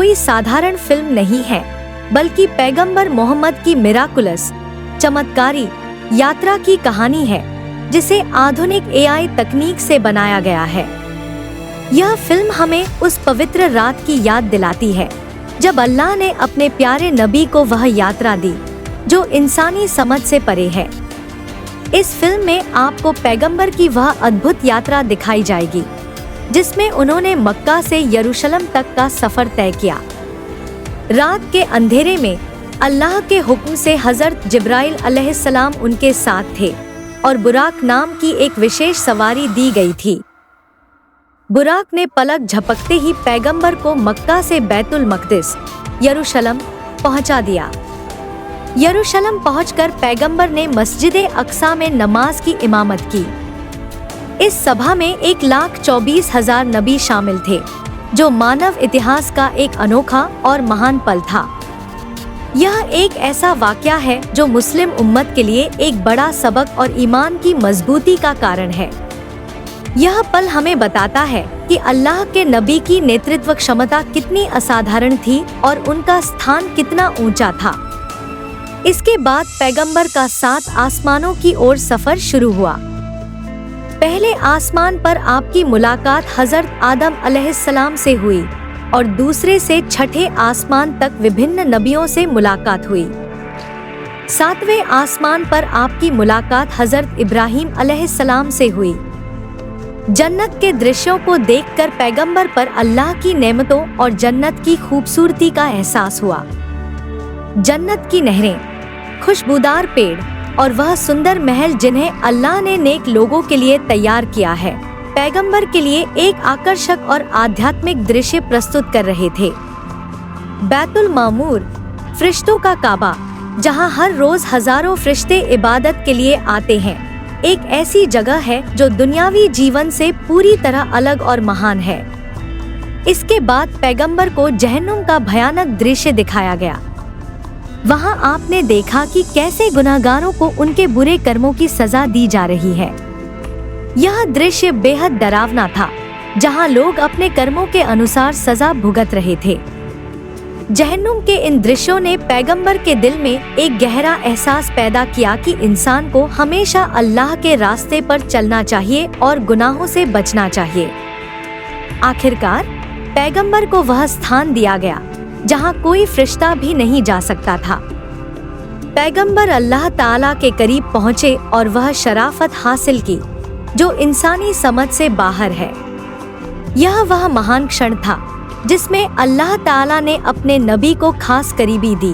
कोई साधारण फिल्म नहीं है, बल्कि पैगंबर मोहम्मद की मिराकुलस चमत्कारी यात्रा की कहानी है, जिसे आधुनिक एआई तकनीक से बनाया गया है। यह फिल्म हमें उस पवित्र रात की याद दिलाती है जब अल्लाह ने अपने प्यारे नबी को वह यात्रा दी जो इंसानी समझ से परे है। इस फिल्म में आपको पैगंबर की वह अद्भुत यात्रा दिखाई जाएगी जिसमें उन्होंने मक्का से यरूशलेम तक का सफर तय किया। रात के अंधेरे में अल्लाह के हुक्म से हजरत जिब्राइल अलैहिस्सलाम उनके साथ थे और बुराक नाम की एक विशेष सवारी दी गई थी। बुराक ने पलक झपकते ही पैगंबर को मक्का से बैतुल मक़दिस यरूशलेम पहुंचा दिया। यरूशलेम पहुंचकर पैगंबर ने मस्जिद-ए अक्सा में नमाज की इमामत की। इस सभा में 1,24,000 नबी शामिल थे, जो मानव इतिहास का एक अनोखा और महान पल था। यह एक ऐसा वाक़या है जो मुस्लिम उम्मत के लिए एक बड़ा सबक और ईमान की मजबूती का कारण है। यह पल हमें बताता है कि अल्लाह के नबी की नेतृत्व क्षमता कितनी असाधारण थी और उनका स्थान कितना ऊंचा था। इसके बाद पैगंबर का 7 आसमानों की ओर सफर शुरू हुआ। पहले आसमान पर आपकी मुलाकात हजरत आदम अलैहिस्सलाम से हुई और दूसरे से छठे आसमान तक विभिन्न नबियों से मुलाकात हुई। 7वें आसमान पर आपकी मुलाकात हजरत इब्राहिम अलैहिस्सलाम से हुई। जन्नत के दृश्यों को देखकर पैगंबर पर अल्लाह की नेमतों और जन्नत की खूबसूरती का एहसास हुआ। जन्नत की नहरें, खुशबूदार पेड़ और वह सुंदर महल जिन्हें अल्लाह ने नेक लोगों के लिए तैयार किया है, पैगंबर के लिए एक आकर्षक और आध्यात्मिक दृश्य प्रस्तुत कर रहे थे। बैतुल मामूर, फरिश्तों का काबा, जहां हर रोज हजारों फरिश्ते इबादत के लिए आते हैं, एक ऐसी जगह है जो दुनियावी जीवन से पूरी तरह अलग और महान है। इसके बाद पैगंबर को जहन्नुम का भयानक दृश्य दिखाया गया। वहां आपने देखा कि कैसे गुनाहगारों को उनके बुरे कर्मों की सजा दी जा रही है। यह दृश्य बेहद डरावना था, जहां लोग अपने कर्मों के अनुसार सजा भुगत रहे थे। जहन्नुम के इन दृश्यों ने पैगंबर के दिल में एक गहरा एहसास पैदा किया कि इंसान को हमेशा अल्लाह के रास्ते पर चलना चाहिए और गुनाहों से बचना चाहिए। आखिरकार पैगंबर को वह स्थान दिया गया जहां कोई फरिश्ता भी नहीं जा सकता था। पैगंबर अल्लाह ताला के करीब पहुँचे और वह शराफत हासिल की जो इंसानी समझ से बाहर है। यह वह महान क्षण था जिसमें अल्लाह ताला ने अपने नबी को खास करीबी दी।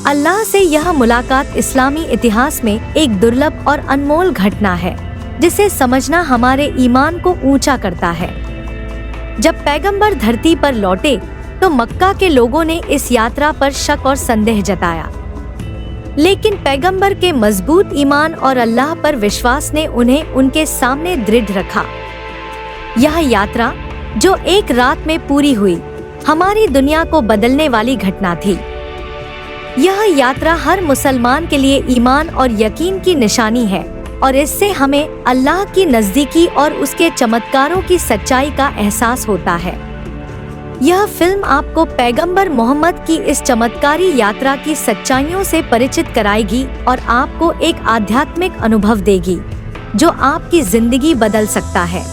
अल्लाह से यह मुलाकात इस्लामी इतिहास में एक दुर्लभ और अनमोल घटना है, जिसे समझना हमारे ईमान को ऊंचा करता है। जब पैगंबर धरती पर लौटे तो मक्का के लोगों ने इस यात्रा पर शक और संदेह जताया, लेकिन पैगंबर के मजबूत ईमान और अल्लाह पर विश्वास ने उन्हें उनके सामने दृढ़ रखा। यह यात्रा जो एक रात में पूरी हुई, हमारी दुनिया को बदलने वाली घटना थी। यह यात्रा हर मुसलमान के लिए ईमान और यकीन की निशानी है और इससे हमें अल्लाह की नज़दीकी और उसके चमत्कारों की सच्चाई का एहसास होता है। यह फिल्म आपको पैगंबर मोहम्मद की इस चमत्कारी यात्रा की सच्चाइयों से परिचित कराएगी और आपको एक आध्यात्मिक अनुभव देगी जो आपकी जिंदगी बदल सकता है।